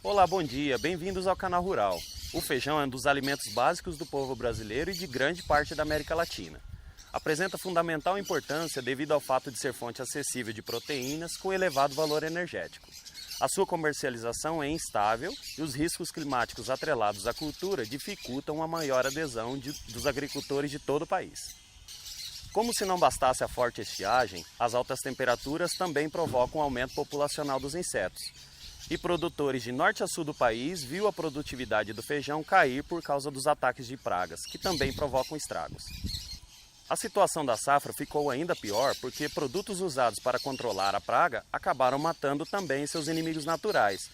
Olá, bom dia, bem-vindos ao Canal Rural. O feijão é um dos alimentos básicos do povo brasileiro e de grande parte da América Latina. Apresenta fundamental importância devido ao fato de ser fonte acessível de proteínas com elevado valor energético. A sua comercialização é instável e os riscos climáticos atrelados à cultura dificultam a maior adesão dos agricultores de todo o país. Como se não bastasse a forte estiagem, as altas temperaturas também provocam um aumento populacional dos insetos. E produtores de norte a sul do país viu a produtividade do feijão cair por causa dos ataques de pragas, que também provocam estragos. A situação da safra ficou ainda pior porque produtos usados para controlar a praga acabaram matando também seus inimigos naturais.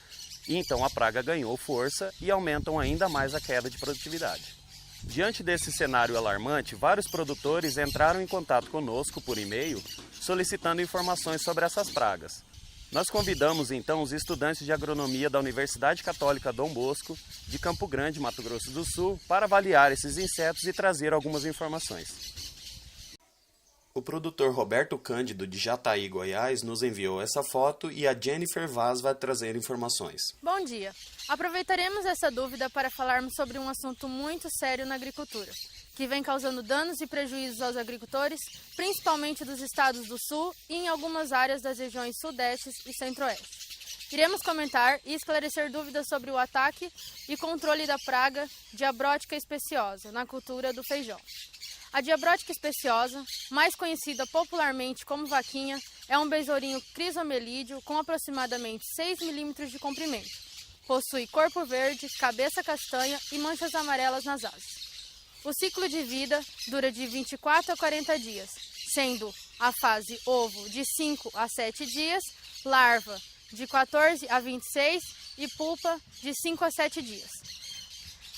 E então a praga ganhou força e aumentam ainda mais a queda de produtividade. Diante desse cenário alarmante, vários produtores entraram em contato conosco por e-mail solicitando informações sobre essas pragas. Nós convidamos então os estudantes de agronomia da Universidade Católica Dom Bosco, de Campo Grande, Mato Grosso do Sul, para avaliar esses insetos e trazer algumas informações. O produtor Roberto Cândido, de Jataí, Goiás, nos enviou essa foto e a Jennifer Vaz vai trazer informações. Bom dia! Aproveitaremos essa dúvida para falarmos sobre um assunto muito sério na agricultura, que vem causando danos e prejuízos aos agricultores, principalmente dos estados do Sul e em algumas áreas das regiões Sudeste e Centro-Oeste. Iremos comentar e esclarecer dúvidas sobre o ataque e controle da praga diabrótica especiosa na cultura do feijão. A diabrótica especiosa, mais conhecida popularmente como vaquinha, é um besourinho crisomelídeo com aproximadamente 6 milímetros de comprimento. Possui corpo verde, cabeça castanha e manchas amarelas nas asas. O ciclo de vida dura de 24 a 40 dias, sendo a fase ovo de 5 a 7 dias, larva de 14 a 26 e pupa de 5 a 7 dias.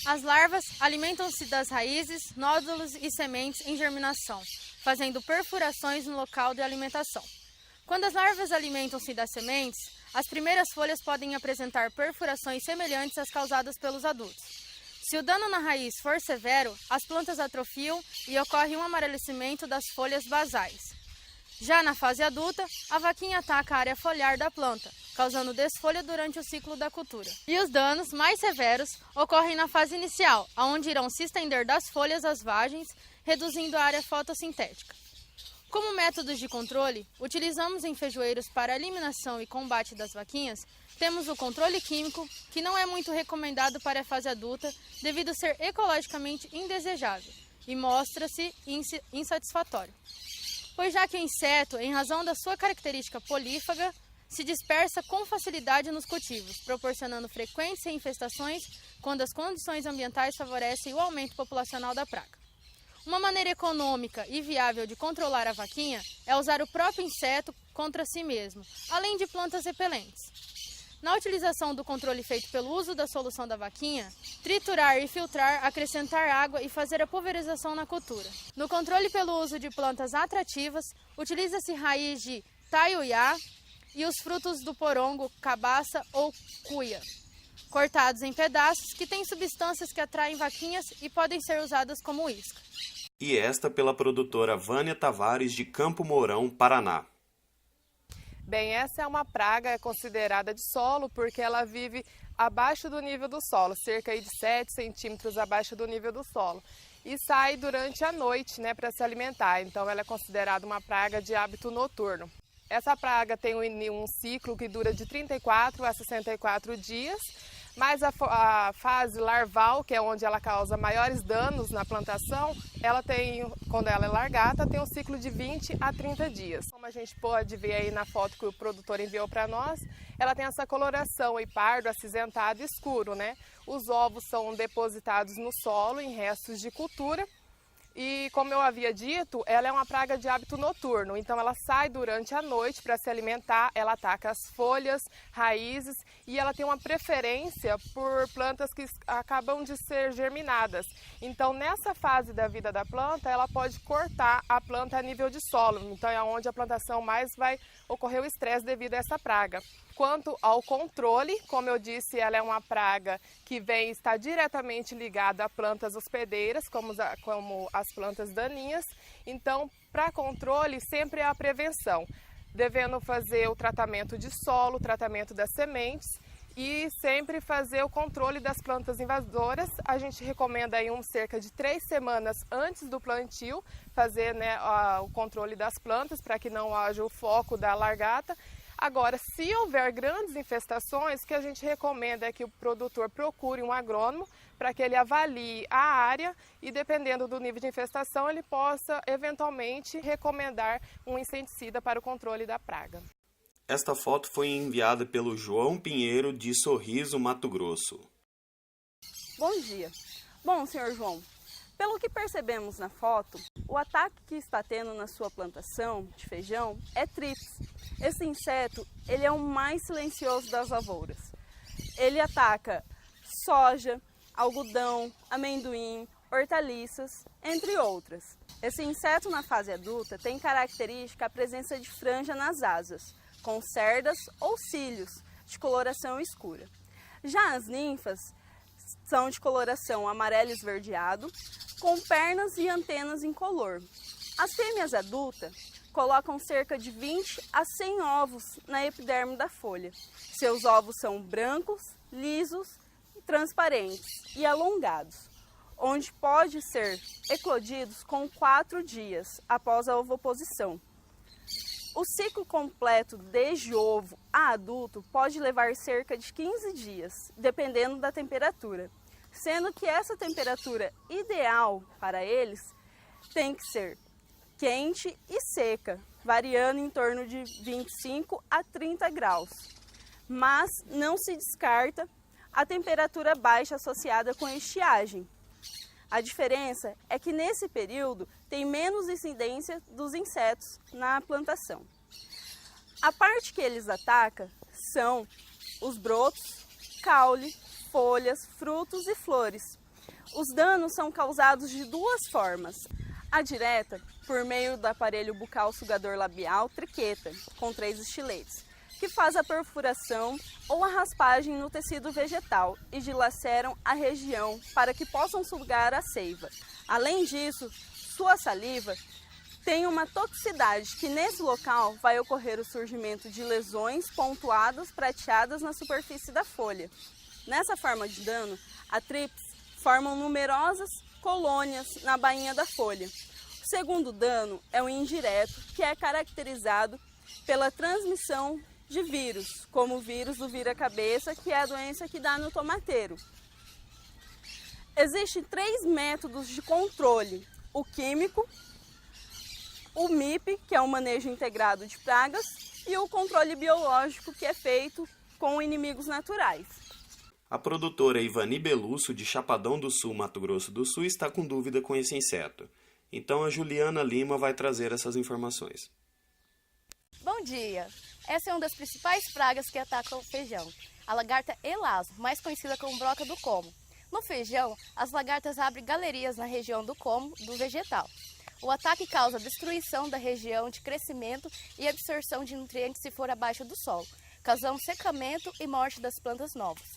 As larvas alimentam-se das raízes, nódulos e sementes em germinação, fazendo perfurações no local de alimentação. Quando as larvas alimentam-se das sementes, as primeiras folhas podem apresentar perfurações semelhantes às causadas pelos adultos. Se o dano na raiz for severo, as plantas atrofiam e ocorre um amarelecimento das folhas basais. Já na fase adulta, a vaquinha ataca a área foliar da planta, causando desfolha durante o ciclo da cultura. E os danos mais severos ocorrem na fase inicial, onde irão se estender das folhas às vagens, reduzindo a área fotossintética. Como métodos de controle, utilizamos em feijoeiros para a eliminação e combate das vaquinhas, temos o controle químico, que não é muito recomendado para a fase adulta devido a ser ecologicamente indesejável e mostra-se insatisfatório. Pois já que o inseto, em razão da sua característica polífaga, se dispersa com facilidade nos cultivos, proporcionando frequentes infestações quando as condições ambientais favorecem o aumento populacional da praga. Uma maneira econômica e viável de controlar a vaquinha é usar o próprio inseto contra si mesmo, além de plantas repelentes. Na utilização do controle feito pelo uso da solução da vaquinha, triturar e filtrar, acrescentar água e fazer a pulverização na cultura. No controle pelo uso de plantas atrativas, utiliza-se raiz de taiuiá e os frutos do porongo, cabaça ou cuia, cortados em pedaços que têm substâncias que atraem vaquinhas e podem ser usadas como isca. E esta pela produtora Vânia Tavares, de Campo Mourão, Paraná. Bem, essa é uma praga considerada de solo porque ela vive abaixo do nível do solo, cerca de 7 centímetros abaixo do nível do solo. E sai durante a noite, para se alimentar, então ela é considerada uma praga de hábito noturno. Essa praga tem um ciclo que dura de 34 a 64 dias, mas a fase larval, que é onde ela causa maiores danos na plantação, quando ela é largata, tem um ciclo de 20 a 30 dias. Como a gente pode ver aí na foto que o produtor enviou para nós, ela tem essa coloração aí pardo, acinzentado e escuro, Os ovos são depositados no solo em restos de cultura. E como eu havia dito, ela é uma praga de hábito noturno, então ela sai durante a noite para se alimentar, ela ataca as folhas, raízes e ela tem uma preferência por plantas que acabam de ser germinadas. Então nessa fase da vida da planta, ela pode cortar a planta a nível de solo, então é onde a plantação mais vai ocorrer o estresse devido a essa praga. Quanto ao controle, como eu disse, ela é uma praga que está diretamente ligada a plantas hospedeiras, como as plantas daninhas. Então, para controle, sempre é a prevenção, devendo fazer o tratamento de solo, o tratamento das sementes E sempre fazer o controle das plantas invasoras. A gente recomenda aí cerca de 3 semanas antes do plantio fazer, né, o controle das plantas para que não haja o foco da largata. Agora, se houver grandes infestações, o que a gente recomenda é que o produtor procure um agrônomo para que ele avalie a área e, dependendo do nível de infestação, ele possa eventualmente recomendar um inseticida para o controle da praga. Esta foto foi enviada pelo João Pinheiro, de Sorriso, Mato Grosso. Bom dia. Bom, senhor João, pelo que percebemos na foto, o ataque que está tendo na sua plantação de feijão é trips. Esse inseto, ele é o mais silencioso das lavouras. Ele ataca soja, algodão, amendoim, hortaliças, entre outras. Esse inseto na fase adulta tem característica a presença de franja nas asas, com cerdas ou cílios de coloração escura. Já as ninfas são de coloração amarelo esverdeado, com pernas e antenas incolor. As fêmeas adultas colocam cerca de 20 a 100 ovos na epiderme da folha. Seus ovos são brancos, lisos, transparentes e alongados, onde pode ser eclodidos com 4 dias após a ovoposição. O ciclo completo desde ovo a adulto pode levar cerca de 15 dias, dependendo da temperatura, sendo que essa temperatura ideal para eles tem que ser quente e seca, variando em torno de 25 a 30 graus. Mas não se descarta a temperatura baixa associada com estiagem. A diferença é que nesse período tem menos incidência dos insetos na plantação. A parte que eles atacam são os brotos, caule, folhas, frutos e flores. Os danos são causados de 2 formas. A direta, por meio do aparelho bucal sugador labial triqueta, com 3 estiletes, que faz a perfuração ou a raspagem no tecido vegetal e dilaceram a região para que possam sugar a seiva. Além disso, sua saliva tem uma toxicidade que nesse local vai ocorrer o surgimento de lesões pontuadas prateadas na superfície da folha. Nessa forma de dano, a trips formam numerosas colônias na bainha da folha. O segundo dano é o indireto, que é caracterizado pela transmissão de vírus, como o vírus do vira-cabeça, que é a doença que dá no tomateiro. Existem 3 métodos de controle: o químico, o MIP, que é o manejo integrado de pragas, e o controle biológico, que é feito com inimigos naturais. A produtora Ivani Belusso, de Chapadão do Sul, Mato Grosso do Sul, está com dúvida com esse inseto. Então a Juliana Lima vai trazer essas informações. Bom dia! Essa é uma das principais pragas que atacam o feijão, a lagarta elaso, mais conhecida como broca do como. No feijão, as lagartas abrem galerias na região do como do vegetal. O ataque causa destruição da região de crescimento e absorção de nutrientes se for abaixo do solo, causando secamento e morte das plantas novas.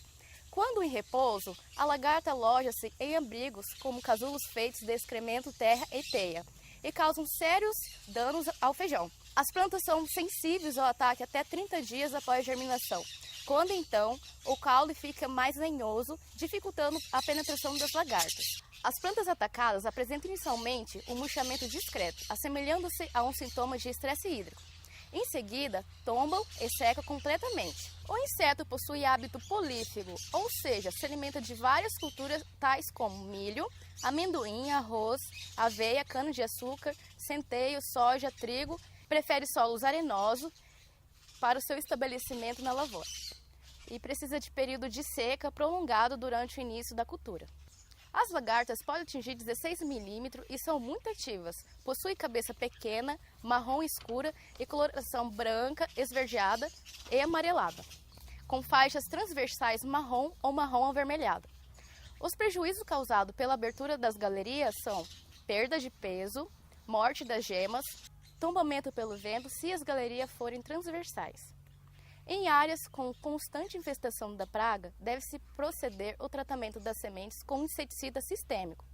Quando em repouso, a lagarta aloja-se em abrigos como casulos feitos de excremento, terra e teia, e causam sérios danos ao feijão. As plantas são sensíveis ao ataque até 30 dias após a germinação, quando então o caule fica mais lenhoso, dificultando a penetração das lagartas. As plantas atacadas apresentam inicialmente um murchamento discreto, assemelhando-se a um sintoma de estresse hídrico. Em seguida, tombam e secam completamente. O inseto possui hábito polífago, ou seja, se alimenta de várias culturas tais como milho, amendoim, arroz, aveia, cana-de-açúcar, centeio, soja, trigo. Prefere solos arenosos para o seu estabelecimento na lavoura e precisa de período de seca prolongado durante o início da cultura. As lagartas podem atingir 16 milímetros e são muito ativas. Possuem cabeça pequena, marrom escura e coloração branca, esverdeada e amarelada, com faixas transversais marrom ou marrom avermelhado. Os prejuízos causados pela abertura das galerias são perda de peso, morte das gemas, tombamento pelo vento se as galerias forem transversais. Em áreas com constante infestação da praga, deve-se proceder ao tratamento das sementes com inseticida sistêmico.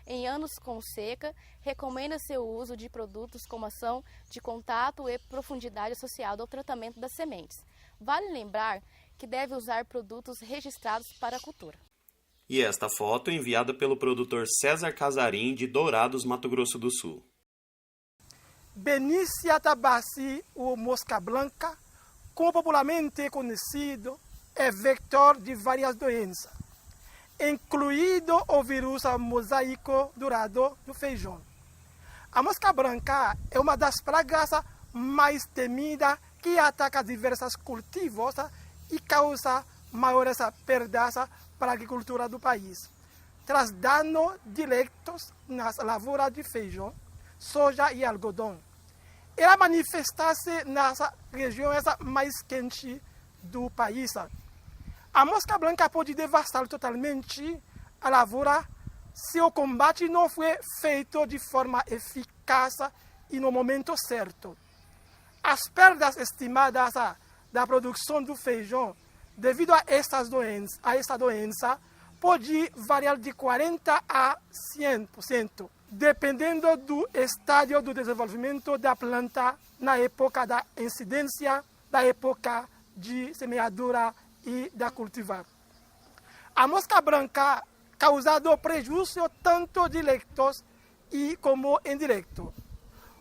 Em anos com seca, recomenda-se o uso de produtos com ação de contato e profundidade associado ao tratamento das sementes. Vale lembrar que deve usar produtos registrados para a cultura. E esta foto enviada pelo produtor César Casarim, de Dourados, Mato Grosso do Sul. Benicia tabaci, ou mosca branca, como popularmente conhecido, é vector de várias doenças, incluído o vírus mosaico dourado do feijão. A mosca branca é uma das pragas mais temidas que ataca diversos cultivos e causa maiores perdas para a agricultura do país. Traz danos diretos nas lavouras de feijão, soja e algodão. Ela manifesta-se nas regiões mais quentes do país. A mosca branca pode devastar totalmente a lavoura se o combate não for feito de forma eficaz e no momento certo. As perdas estimadas da produção do feijão devido a esta doença pode variar de 40% a 100%, dependendo do estágio do desenvolvimento da planta na época da incidência, da época de semeadura e da cultivar. A mosca branca causa prejuízo tanto diretos e como indireto.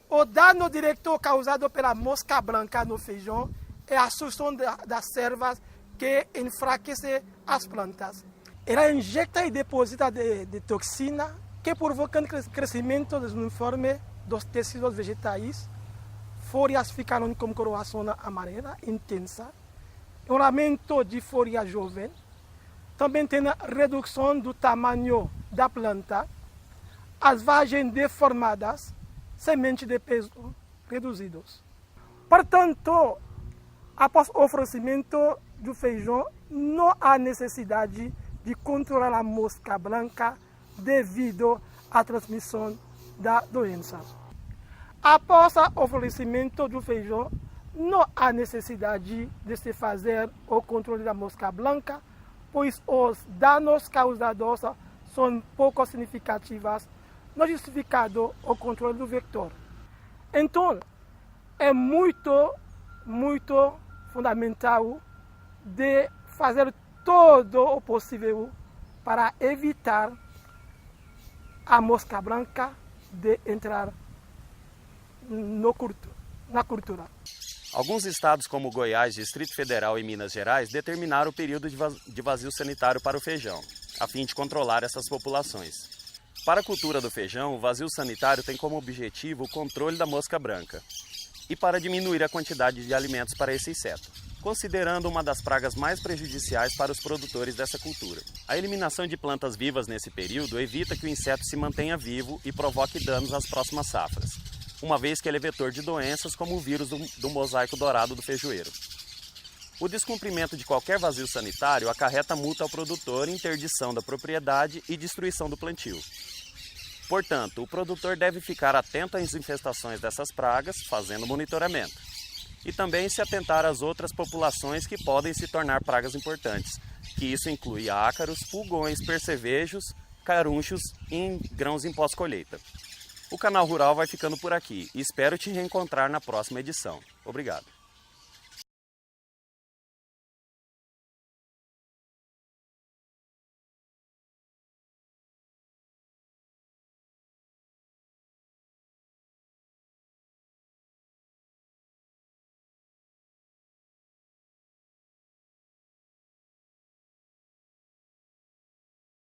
O dano direto causado pela mosca branca no feijão é a sucção das ervas que enfraquece as plantas. Ela injeta e deposita de toxina que provocam crescimento desuniforme dos tecidos vegetais. Folhas ficam com coloração amarela intensa, ornamento de folha jovem. Também tem a redução do tamanho da planta, as vagens deformadas, sementes de peso reduzidos. Portanto, após o oferecimento do feijão, não há necessidade de controlar a mosca branca devido à transmissão da doença. Após o oferecimento do feijão, não há necessidade de se fazer o controle da mosca branca, pois os danos causados são pouco significativos, não justificado o controle do vetor. Então, é muito fundamental de fazer todo o possível para evitar a mosca branca de entrar na cultura. Alguns estados como Goiás, Distrito Federal e Minas Gerais determinaram o período de vazio sanitário para o feijão, a fim de controlar essas populações. Para a cultura do feijão, o vazio sanitário tem como objetivo o controle da mosca branca e para diminuir a quantidade de alimentos para esse inseto, considerando uma das pragas mais prejudiciais para os produtores dessa cultura. A eliminação de plantas vivas nesse período evita que o inseto se mantenha vivo e provoque danos às próximas safras, uma vez que ele é vetor de doenças como o vírus do mosaico dourado do feijoeiro. O descumprimento de qualquer vazio sanitário acarreta multa ao produtor, interdição da propriedade e destruição do plantio. Portanto, o produtor deve ficar atento às infestações dessas pragas, fazendo monitoramento. E também se atentar às outras populações que podem se tornar pragas importantes, que isso inclui ácaros, pulgões, percevejos, carunchos e grãos em pós-colheita. O Canal Rural vai ficando por aqui e espero te reencontrar na próxima edição. Obrigado.